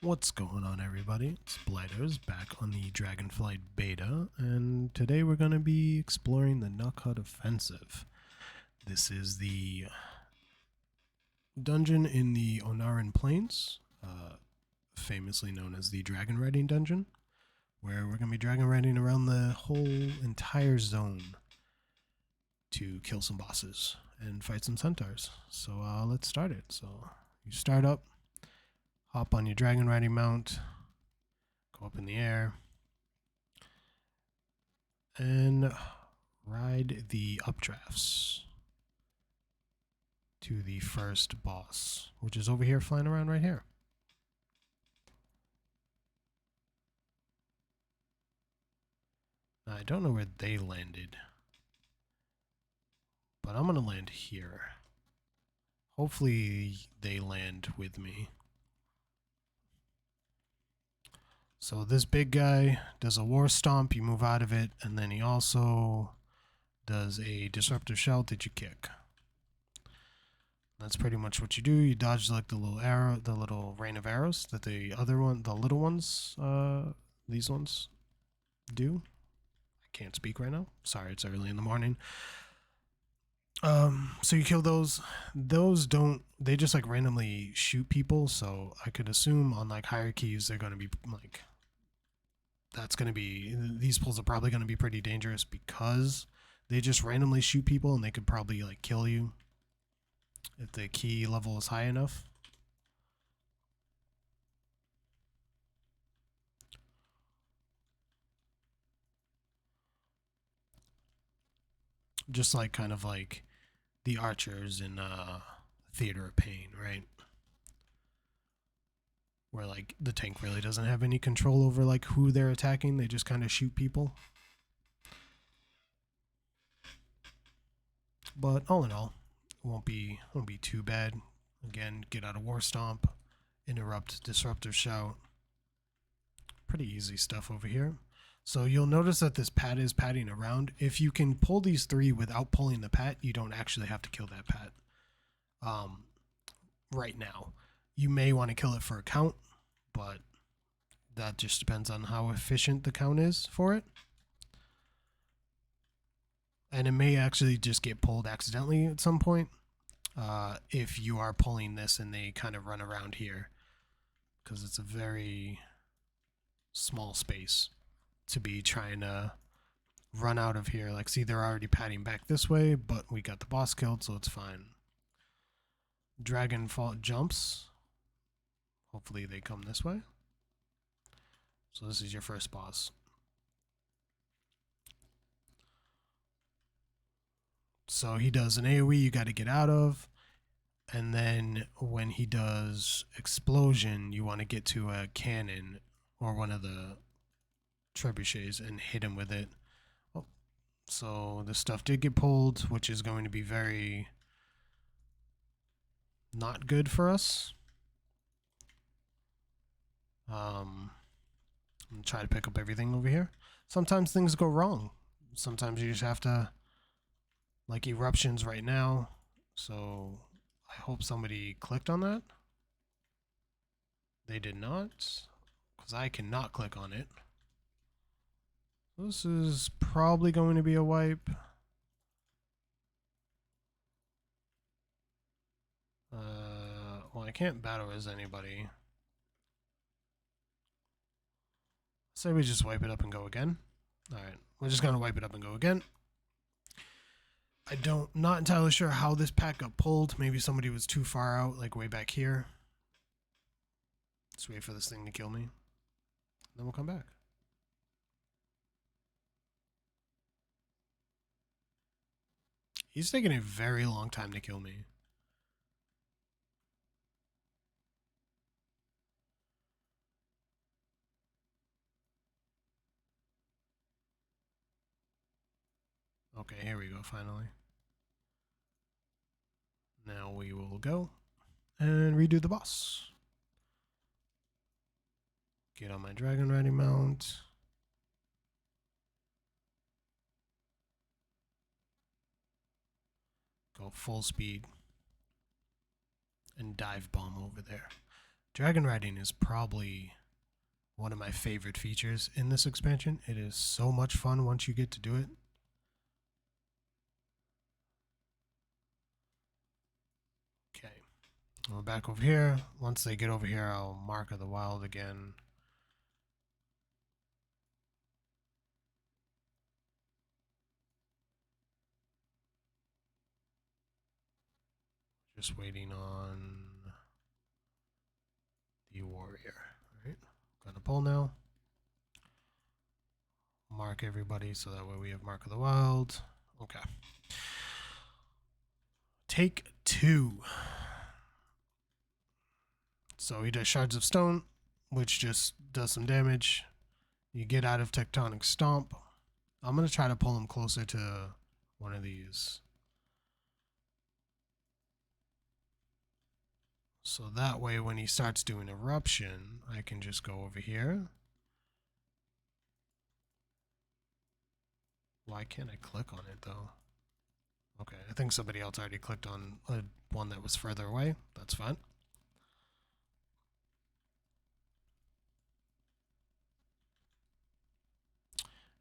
What's going on, everybody? It's Blighters back on the Dragonflight beta, and today we're going to be exploring the Nokhud Offensive. This is the dungeon in the Onaran Plains, famously known as the Dragon Riding Dungeon, where we're going to be dragon riding around the whole entire zone to kill some bosses and fight some centaurs. So let's start it. So you start up, hop on your dragon riding mount, go up in the air, and ride the updrafts to the first boss, which is over here flying around right here. Now, I don't know where they landed, but I'm gonna land here. Hopefully they land with me. So this big guy does a war stomp, you move out of it, and then he also does a disruptive shout that you kick. That's pretty much what you do. You dodge like the little arrow, the little rain of arrows that the little ones, these ones do. I can't speak right now. Sorry, it's early in the morning. So you kill those. Those don't, they just like randomly shoot people. So I could assume on like hierarchies, they're going to be like, these pulls are probably going to be pretty dangerous because they just randomly shoot people and they could probably like kill you if the key level is high enough. Just like kind of like the archers in Theater of Pain, right? Where like the tank really doesn't have any control over like who they're attacking, they just kind of shoot people. But all in all, it won't be too bad. Again, get out of war stomp, interrupt disruptor shout. Pretty easy stuff over here. So you'll notice that this pat is patting around. If you can pull these three without pulling the pat, you don't actually have to kill that pat. Right now, you may want to kill it for a count, but that just depends on how efficient the count is for it. And it may actually just get pulled accidentally at some point if you are pulling this and they kind of run around here, because it's a very small space to be trying to run out of here. Like, see, they're already patting back this way, but we got the boss killed, so it's fine. Dragon fault jumps. Hopefully they come this way. So this is your first boss. So he does an AoE you got to get out of. And then when he does explosion, you want to get to a cannon or one of the trebuchets and hit him with it. Oh, so this stuff did get pulled, which is going to be very not good for us. I'm gonna try to pick up everything over here. Sometimes things go wrong. Sometimes you just have to, like eruptions right now. So I hope somebody clicked on that. They did not, because I cannot click on it. This is probably going to be a wipe. Well, I can't battle as anybody. Say we just wipe it up and go again. Alright, we're just going to wipe it up and go again. Not entirely sure how this pack got pulled. Maybe somebody was too far out, like way back here. Let's wait for this thing to kill me. Then we'll come back. He's taking a very long time to kill me. Okay, here we go, finally. Now we will go and redo the boss. Get on my dragon riding mount. Go full speed and dive bomb over there. Dragon riding is probably one of my favorite features in this expansion. It is so much fun once you get to do it. Okay, we're back over here. Once they get over here, I'll mark the wild again. Just waiting on the warrior. All right, gonna pull now. Mark everybody so that way we have mark of the wild. Okay. Take 2. So he does shards of stone, which just does some damage. You get out of Tectonic Stomp. I'm going to try to pull him closer to one of these. So that way when he starts doing Eruption, I can just go over here. Why can't I click on it though? Okay, I think somebody else already clicked on one that was further away. That's fine.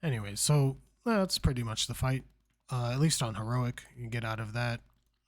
Anyway, so that's pretty much the fight. At least on heroic, you get out of that,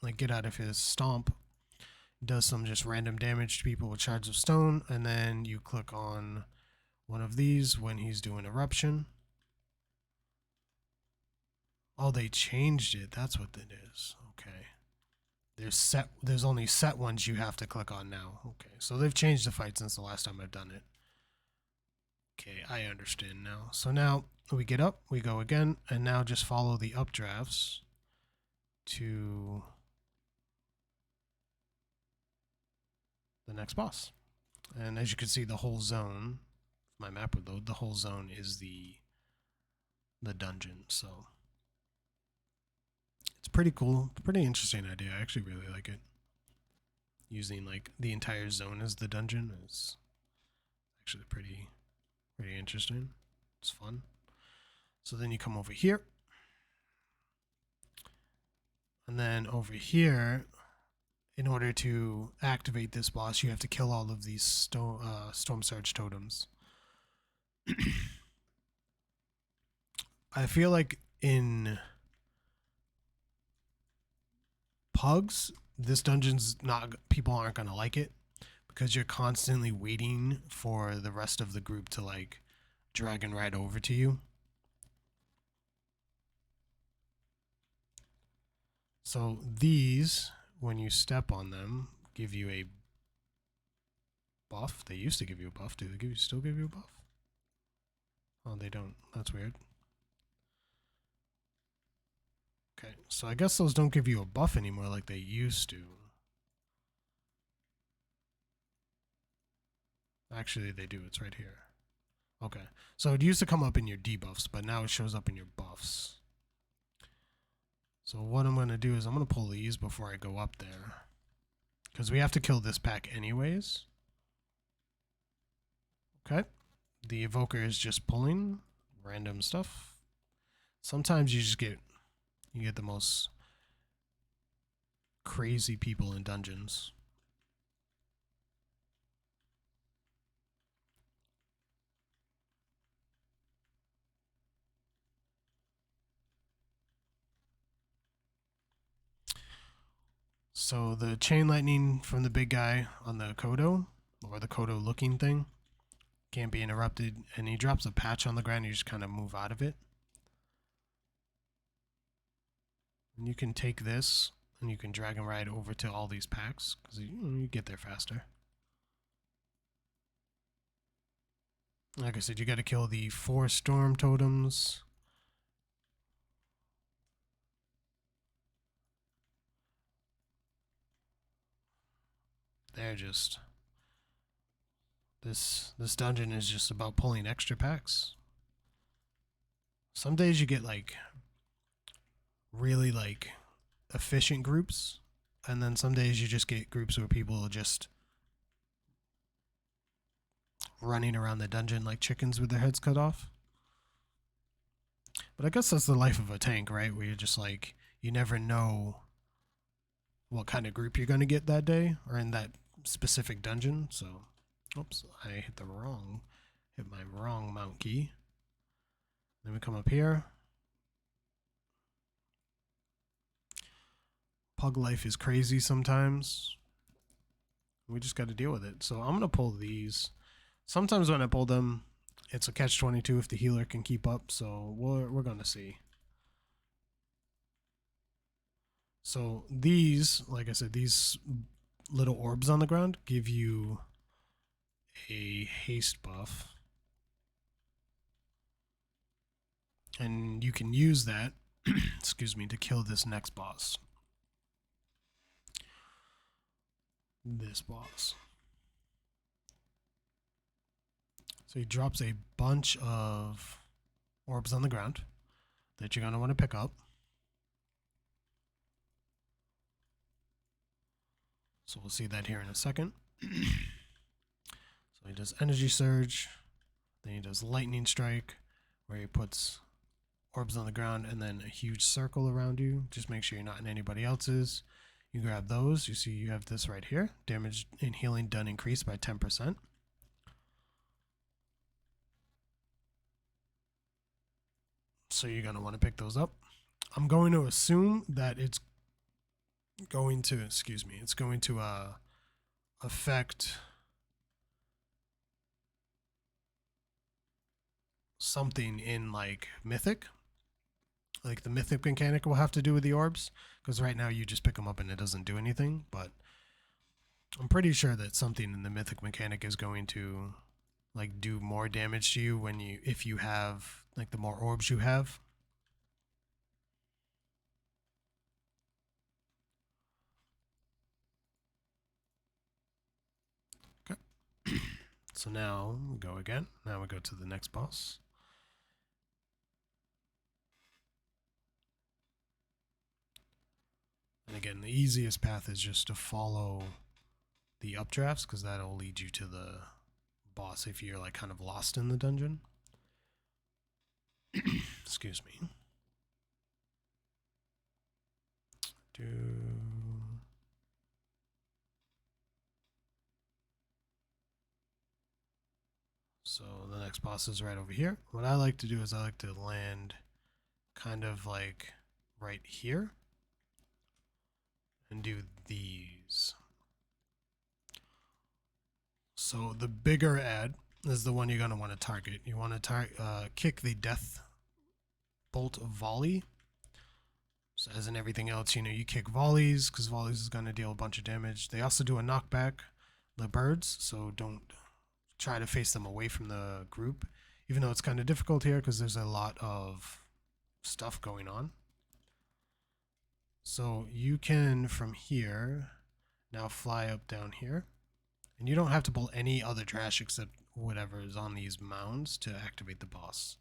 like get out of his stomp. Does some just random damage to people with shards of stone, and then you click on one of these when he's doing eruption. Oh, they changed it. That's what it is. Okay. There's only set ones you have to click on now. Okay, so they've changed the fight since the last time I've done it. Okay, I understand now. So now we get up, we go again, and now just follow the updrafts to the next boss. And as you can see, the whole zone, if my map would load, the whole zone is the dungeon. So it's pretty cool. Pretty interesting idea. I actually really like it. Using like the entire zone as the dungeon is actually pretty interesting. It's fun. So then you come over here. And then over here, in order to activate this boss, you have to kill all of these Storm Surge totems. I feel like in Pugs, this dungeon's not, people aren't going to like it because you're constantly waiting for the rest of the group to like dragon ride over to you. So these, when you step on them, give you a buff. They used to give you a buff. Do they still give you a buff? Oh, they don't. That's weird. Okay, so I guess those don't give you a buff anymore like they used to. Actually, they do. It's right here. Okay, so it used to come up in your debuffs, but now it shows up in your buffs. So what I'm going to do is I'm going to pull these before I go up there. Because we have to kill this pack anyways. Okay. The evoker is just pulling random stuff. Sometimes you just get the most crazy people in dungeons. So the chain lightning from the big guy on the Kodo, or the Kodo looking thing, can't be interrupted, and he drops a patch on the ground, you just kind of move out of it. And you can take this, and you can drag and ride over to all these packs, because you get there faster. Like I said, you got to kill the 4 storm totems. They're just... This dungeon is just about pulling extra packs. Some days you get like really like efficient groups, and then some days you just get groups where people are just running around the dungeon like chickens with their heads cut off. But I guess that's the life of a tank, right? Where you're just like, you never know what kind of group you're going to get that day or in that specific dungeon. So, oops, I hit my wrong mount key. Then we come up here. Pug life is crazy sometimes. We just got to deal with it. So I'm going to pull these. Sometimes when I pull them, it's a catch-22 if the healer can keep up. So we're going to see. So these, like I said, these little orbs on the ground give you a haste buff. And you can use that, excuse me, to kill this next boss. This boss. So he drops a bunch of orbs on the ground that you're going to want to pick up. So we'll see that here in a second. So he does energy surge, then he does lightning strike, where he puts orbs on the ground and then a huge circle around you. Just make sure you're not in anybody else's. You grab those. You see you have this right here. Damage and healing done increased by 10%. So you're going to want to pick those up. I'm going to assume that it's going to, it's going to affect something in like Mythic. Like the Mythic mechanic will have to do with the orbs, because right now you just pick them up and it doesn't do anything, but I'm pretty sure that something in the Mythic mechanic is going to like do more damage to you when if you have like the more orbs you have. Okay. So now we go again. Now we go to the next boss. And again, the easiest path is just to follow the updrafts, because that'll lead you to the boss if you're like kind of lost in the dungeon. Excuse me. So the next boss is right over here. What I like to do is I like to land kind of like right here and do these. So the bigger ad is the one you're going to want to target. You want to kick the death bolt volley. So as in everything else, you kick volleys, because volleys is going to deal a bunch of damage. They also do a knockback, the birds, so don't try to face them away from the group, even though it's kind of difficult here because there's a lot of stuff going on. So you can, from here, now fly up down here. And you don't have to pull any other trash except whatever is on these mounds to activate the boss.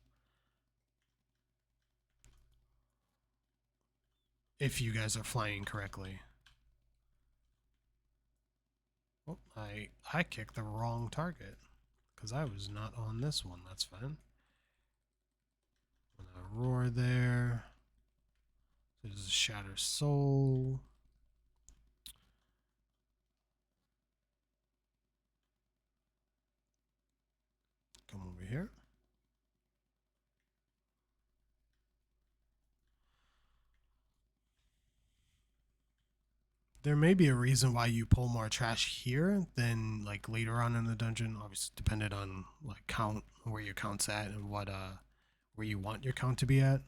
If you guys are flying correctly. Oh, I kicked the wrong target because I was not on this one. That's fine. I'm gonna roar there. There's a Shatter Soul. Come over here. There may be a reason why you pull more trash here than like later on in the dungeon. Obviously, dependent on like count, where your count's at, and what where you want your count to be at.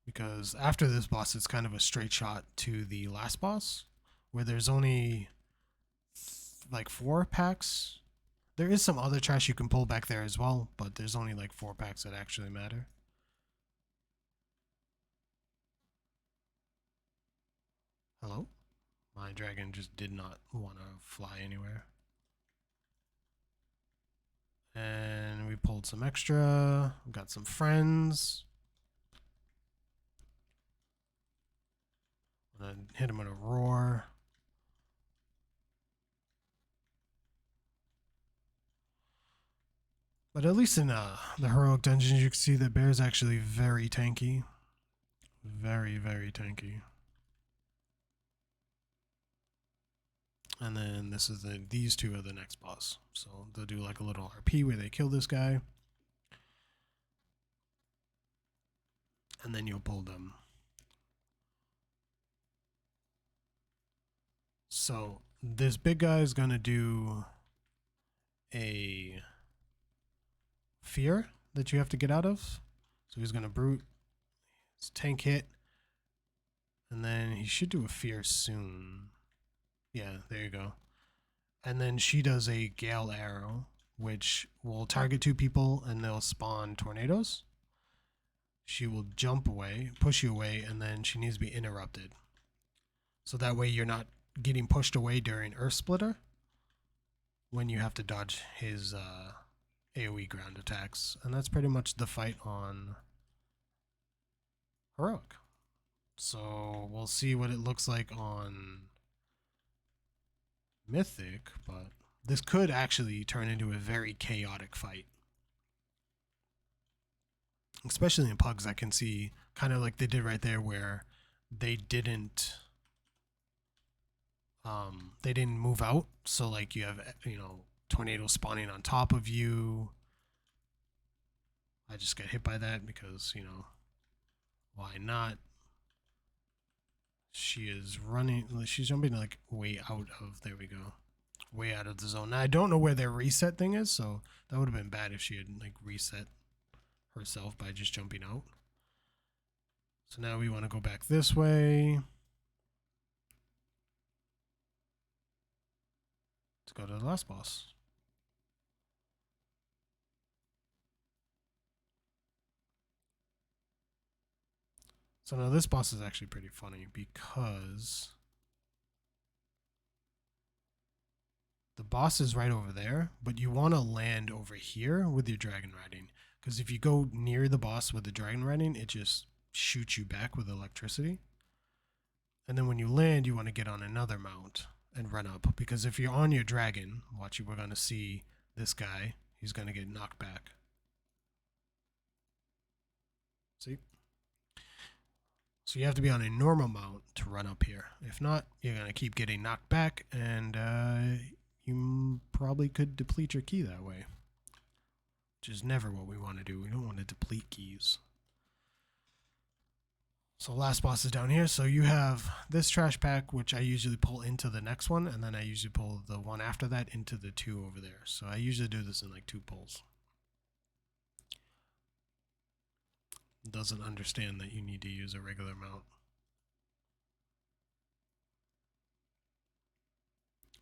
Because after this boss, it's kind of a straight shot to the last boss, where there's only like 4 packs. There is some other trash you can pull back there as well, but there's only like 4 packs that actually matter. Hello? My dragon just did not want to fly anywhere. And we pulled some extra. We got some friends. I'm gonna hit him with a roar. But at least in the heroic dungeons, you can see that Bear's actually very tanky. Very, very tanky. And then this is these two are the next boss. So they'll do like a little RP where they kill this guy. And then you'll pull them. So this big guy is going to do a fear that you have to get out of. So he's going to brute. It's tank hit. And then he should do a fear soon. Yeah, there you go. And then she does a gale arrow, which will target two people and they'll spawn tornadoes. She will jump away, push you away, and then she needs to be interrupted. So that way you're not getting pushed away during Earth Splitter when you have to dodge his AoE ground attacks. And that's pretty much the fight on Heroic. So we'll see what it looks like on Mythic, but this could actually turn into a very chaotic fight. Especially in pugs, I can see kind of like they did right there where they didn't move out. So like you have, you know, tornadoes spawning on top of you. I just got hit by that because, you know, why not? She is running, she's jumping like way out of, there we go, way out of the zone. Now I don't know where their reset thing is, so that would have been bad if she had like reset herself by just jumping out. So now we want to go back this way. Let's go to the last boss. So now this boss is actually pretty funny because the boss is right over there, but you want to land over here with your dragon riding. Because if you go near the boss with the dragon riding, it just shoots you back with electricity. And then when you land, you want to get on another mount and run up. Because if you're on your dragon, watch, we're going to see this guy. He's going to get knocked back. See? So you have to be on a normal mount to run up here. If not, you're going to keep getting knocked back, and you probably could deplete your key that way. Which is never what we want to do. We don't want to deplete keys. So last boss is down here. So you have this trash pack, which I usually pull into the next one, and then I usually pull the one after that into the two over there. So I usually do this in like 2 pulls. Doesn't understand that you need to use a regular mount.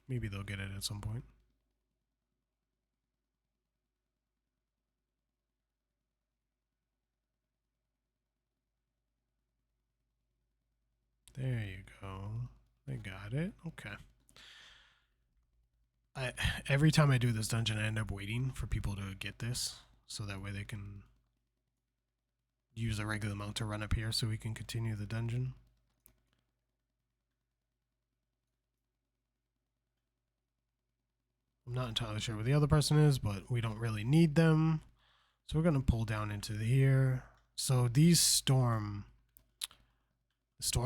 Maybe they'll get it at some point. There you go. They got it. Okay. Every time I do this dungeon, I end up waiting for people to get this, so that way they can use a regular mount to run up here so we can continue the dungeon. I'm not entirely sure where the other person is, but we don't really need them. So we're going to pull down into here. So these storm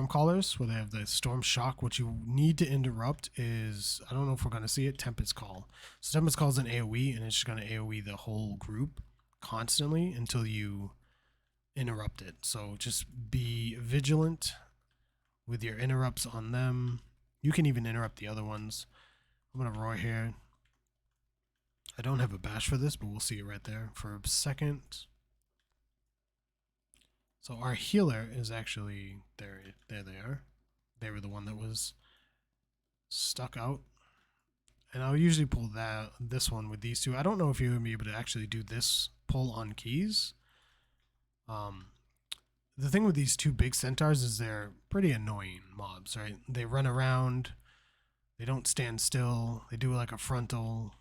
callers, where they have the storm shock, what you need to interrupt is, I don't know if we're going to see it, Tempest Call. So Tempest Call is an AoE, and it's just going to AoE the whole group constantly until you interrupt it. So just be vigilant with your interrupts on them. You can even interrupt the other ones. I'm going to roar here. I don't have a bash for this, but we'll see it right there for a second. So our healer is actually there. There they are. They were the one that was stuck out. And I'll usually pull this one with these two. I don't know if you're going to be able to actually do this pull on keys. The thing with these two big centaurs is they're pretty annoying mobs, right? They run around. They don't stand still. They do like a frontal.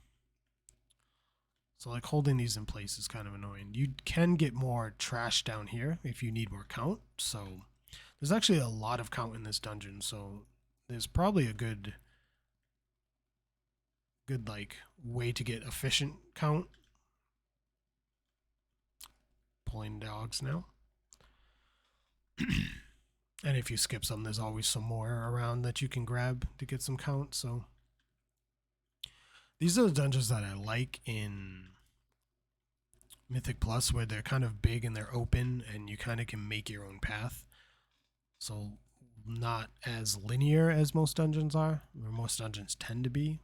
So like holding these in place is kind of annoying. You can get more trash down here if you need more count. So there's actually a lot of count in this dungeon. So there's probably a good like way to get efficient count. Pulling dogs now. And if you skip some, there's always some more around that you can grab to get some count. So These are the dungeons that I like in Mythic Plus, where they're kind of big and they're open and you kind of can make your own path. So not as linear as most dungeons are, or most dungeons tend to be.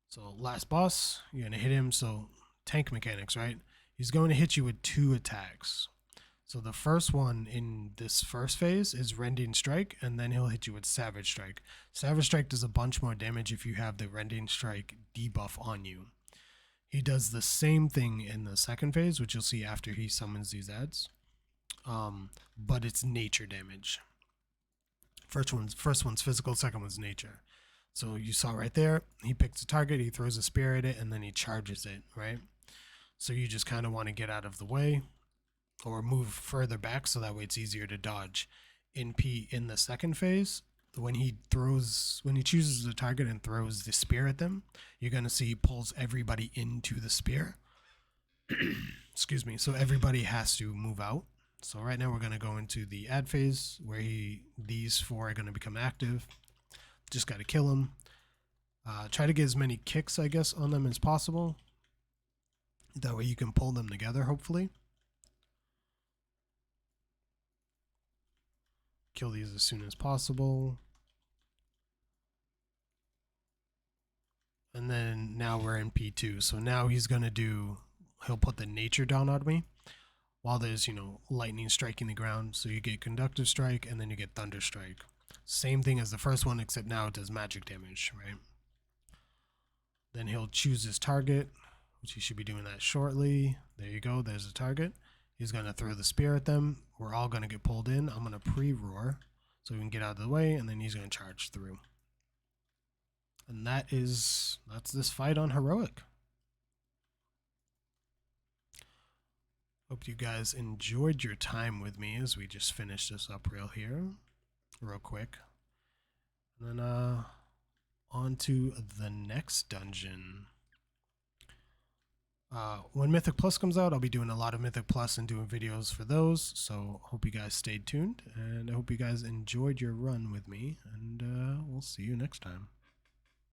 So last boss, you're going to hit him. So tank mechanics, right? He's going to hit you with 2 attacks. So the first one in this first phase is Rending Strike, and then he'll hit you with Savage Strike. Savage Strike does a bunch more damage if you have the Rending Strike debuff on you. He does the same thing in the second phase, which you'll see after he summons these ads. But it's nature damage. First one's physical, second one's nature. So you saw right there, he picks a target, he throws a spear at it, and then he charges it, right? So you just kind of want to get out of the way or move further back so that way it's easier to dodge. In the second phase, when he chooses the target and throws the spear at them, you're going to see he pulls everybody into the spear. Excuse me. So everybody has to move out. So right now we're going to go into the ad phase where these 4 are going to become active. Just got to kill them. Try to get as many kicks, I guess, on them as possible. That way you can pull them together, hopefully. Kill these as soon as possible. And then now we're in P2. So now he'll put the nature down on me while there's, lightning striking the ground. So you get conductive strike and then you get thunder strike. Same thing as the first one, except now it does magic damage, right? Then he'll choose his target, which he should be doing that shortly. There you go. There's the target. He's going to throw the spear at them. We're all going to get pulled in. I'm going to pre-roar so we can get out of the way, and then he's going to charge through. And that's this fight on Heroic. Hope you guys enjoyed your time with me as we just finished this up real quick. And then on to the next dungeon. When Mythic Plus comes out, I'll be doing a lot of Mythic Plus and doing videos for those. So hope you guys stayed tuned, and I hope you guys enjoyed your run with me, and we'll see you next time.